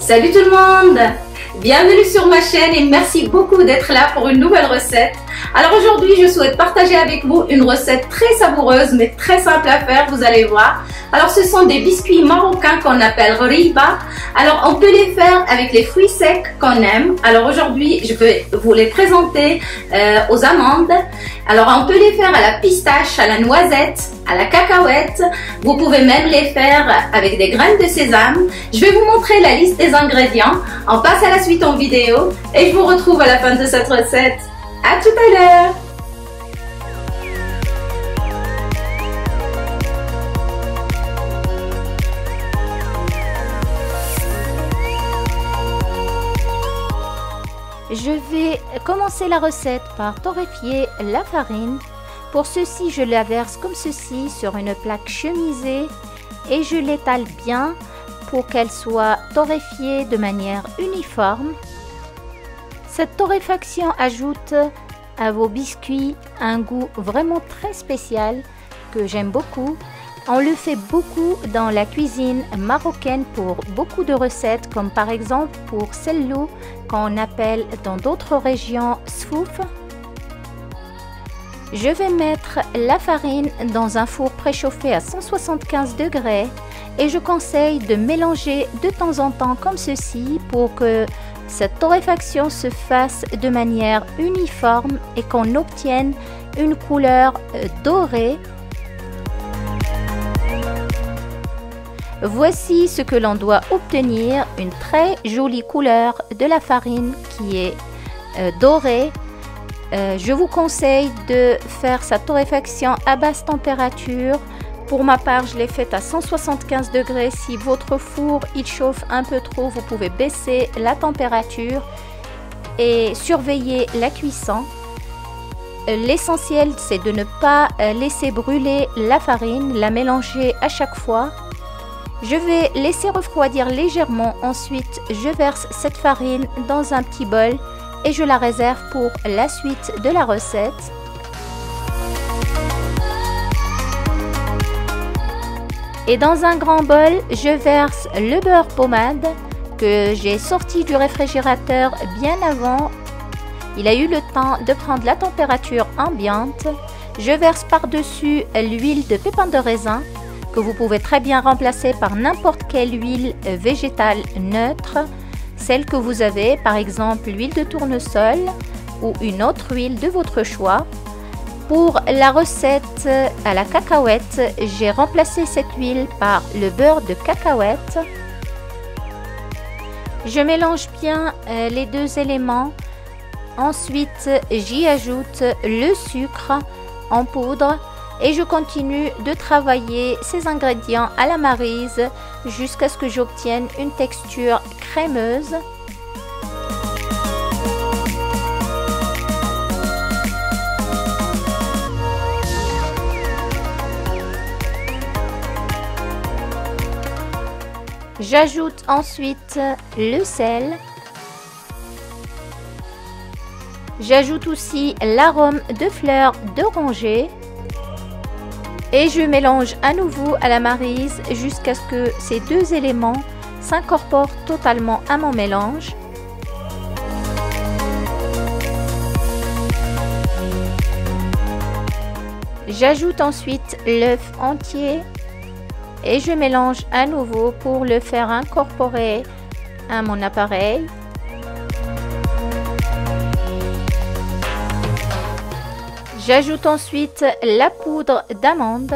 Salut tout le monde! Bienvenue sur ma chaîne et merci beaucoup d'être là pour une nouvelle recette. Alors aujourd'hui, je souhaite partager avec vous une recette très savoureuse mais très simple à faire, vous allez voir. Alors ce sont des biscuits marocains qu'on appelle riba. Alors on peut les faire avec les fruits secs qu'on aime. Alors aujourd'hui, je vais vous les présenter aux amandes. Alors on peut les faire à la pistache, à la noisette, à la cacahuète. Vous pouvez même les faire avec des graines de sésame. Je vais vous montrer la liste des ingrédients. On passe à la suite en vidéo et je vous retrouve à la fin de cette recette. À tout à l'heure! Je vais commencer la recette par torréfier la farine. Pour ceci, je la verse comme ceci sur une plaque chemisée et je l'étale bien pour qu'elle soit torréfiée de manière uniforme. Cette torréfaction ajoute à vos biscuits un goût vraiment très spécial que j'aime beaucoup. On le fait beaucoup dans la cuisine marocaine pour beaucoup de recettes, comme par exemple pour celle-là qu'on appelle dans d'autres régions sfouf. Je vais mettre la farine dans un four préchauffé à 175 degrés et je conseille de mélanger de temps en temps comme ceci pour que cette torréfaction se fasse de manière uniforme et qu'on obtienne une couleur dorée. Voici ce que l'on doit obtenir, une très jolie couleur de la farine qui est dorée. Je vous conseille de faire sa torréfaction à basse température. Pour ma part, je l'ai faite à 175 degrés. Si votre four il chauffe un peu trop, vous pouvez baisser la température et surveiller la cuisson. L'essentiel, c'est de ne pas laisser brûler la farine, la mélanger à chaque fois. Je vais laisser refroidir légèrement. Ensuite, je verse cette farine dans un petit bol et je la réserve pour la suite de la recette. Et dans un grand bol, je verse le beurre pommade que j'ai sorti du réfrigérateur bien avant. Il a eu le temps de prendre la température ambiante. Je verse par-dessus l'huile de pépins de raisin que vous pouvez très bien remplacer par n'importe quelle huile végétale neutre. Celle que vous avez, par exemple l'huile de tournesol ou une autre huile de votre choix. Pour la recette à la cacahuète, j'ai remplacé cette huile par le beurre de cacahuète. Je mélange bien les deux éléments. Ensuite, j'y ajoute le sucre en poudre et je continue de travailler ces ingrédients à la maryse jusqu'à ce que j'obtienne une texture crémeuse. J'ajoute ensuite le sel. J'ajoute aussi l'arôme de fleurs d'oranger. Et je mélange à nouveau à la maryse jusqu'à ce que ces deux éléments s'incorporent totalement à mon mélange. J'ajoute ensuite l'œuf entier et je mélange à nouveau pour le faire incorporer à mon appareil. J'ajoute ensuite la poudre d'amande.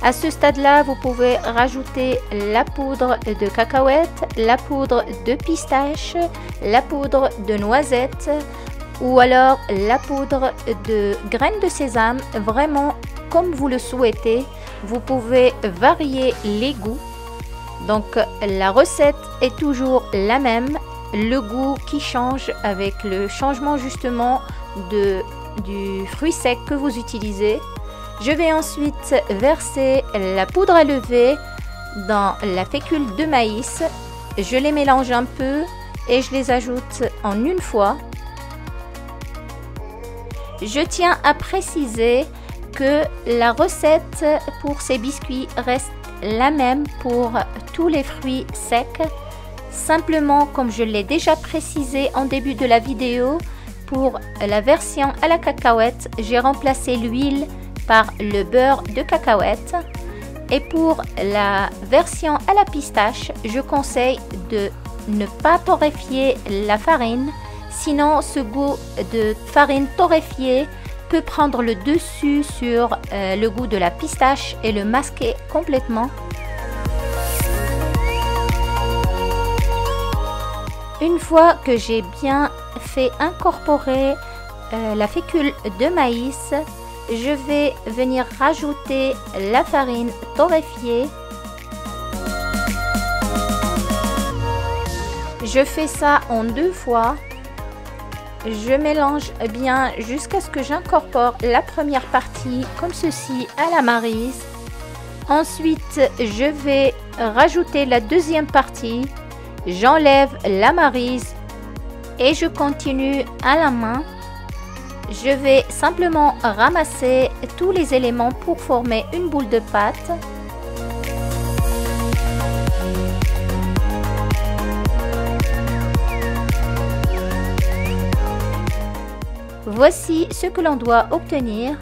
À ce stade-là, vous pouvez rajouter la poudre de cacahuète, la poudre de pistache, la poudre de noisette ou alors la poudre de graines de sésame, vraiment comme vous le souhaitez. Vous pouvez varier les goûts. Donc la recette est toujours la même. Le goût qui change avec le changement justement du fruit sec que vous utilisez. Je vais ensuite verser la poudre à lever dans la fécule de maïs. Je les mélange un peu et je les ajoute en une fois. Je tiens à préciser que la recette pour ces biscuits reste la même pour tous les fruits secs. Simplement, comme je l'ai déjà précisé en début de la vidéo, pour la version à la cacahuète, j'ai remplacé l'huile par le beurre de cacahuète. Et pour la version à la pistache, je conseille de ne pas torréfier la farine, sinon ce goût de farine torréfiée peut prendre le dessus sur le goût de la pistache et le masquer complètement. Une fois que j'ai bien fait incorporer la fécule de maïs, je vais venir rajouter la farine torréfiée. Je fais ça en 2 fois. Je mélange bien jusqu'à ce que j'incorpore la première partie comme ceci à la maryse. Ensuite, je vais rajouter la deuxième partie. J'enlève la maryse et je continue à la main. Je vais simplement ramasser tous les éléments pour former une boule de pâte. Voici ce que l'on doit obtenir,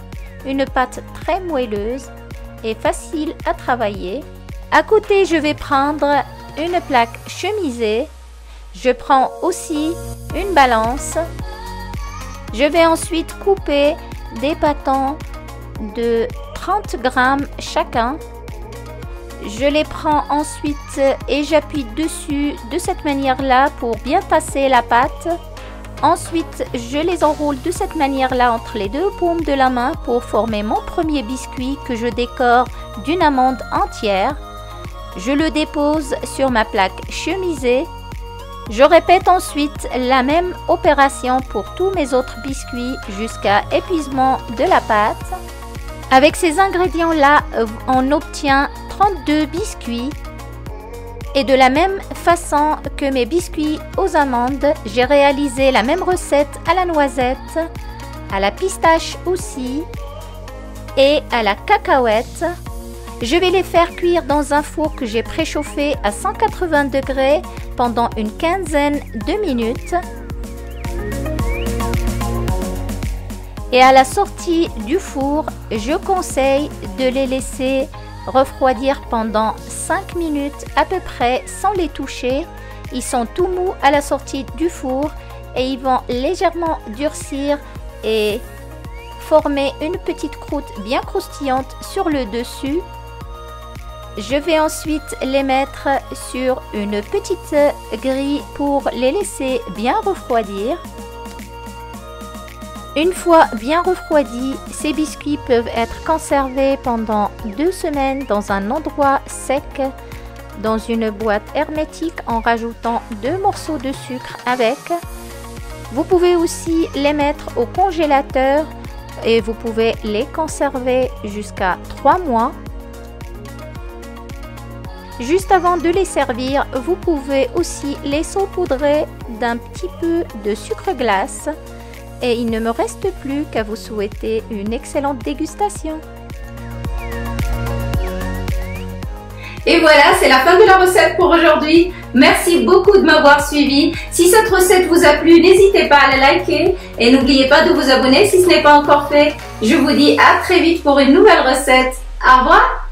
une pâte très moelleuse et facile à travailler. À côté, je vais prendre une plaque chemisée. Je prends aussi une balance. Je vais ensuite couper des pâtons de 30 grammes chacun. Je les prends ensuite et j'appuie dessus de cette manière-là pour bien passer la pâte. Ensuite, je les enroule de cette manière-là entre les 2 paumes de la main pour former mon premier biscuit que je décore d'une amande entière. Je le dépose sur ma plaque chemisée. Je répète ensuite la même opération pour tous mes autres biscuits jusqu'à épuisement de la pâte. Avec ces ingrédients-là, on obtient 32 biscuits. Et de la même façon que mes biscuits aux amandes, j'ai réalisé la même recette à la noisette, à la pistache aussi et à la cacahuète. Je vais les faire cuire dans un four que j'ai préchauffé à 180 degrés pendant une quinzaine de minutes. Et à la sortie du four, je conseille de les laisser refroidir pendant 5 minutes à peu près sans les toucher. Ils sont tout mous à la sortie du four et ils vont légèrement durcir et former une petite croûte bien croustillante sur le dessus. Je vais ensuite les mettre sur une petite grille pour les laisser bien refroidir. Une fois bien refroidis, ces biscuits peuvent être conservés pendant 2 semaines dans un endroit sec, dans une boîte hermétique en rajoutant 2 morceaux de sucre avec. Vous pouvez aussi les mettre au congélateur et vous pouvez les conserver jusqu'à 3 mois. Juste avant de les servir, vous pouvez aussi les saupoudrer d'un petit peu de sucre glace. Et il ne me reste plus qu'à vous souhaiter une excellente dégustation. Et voilà, c'est la fin de la recette pour aujourd'hui. Merci beaucoup de m'avoir suivi. Si cette recette vous a plu, n'hésitez pas à la liker et n'oubliez pas de vous abonner si ce n'est pas encore fait. Je vous dis à très vite pour une nouvelle recette. Au revoir!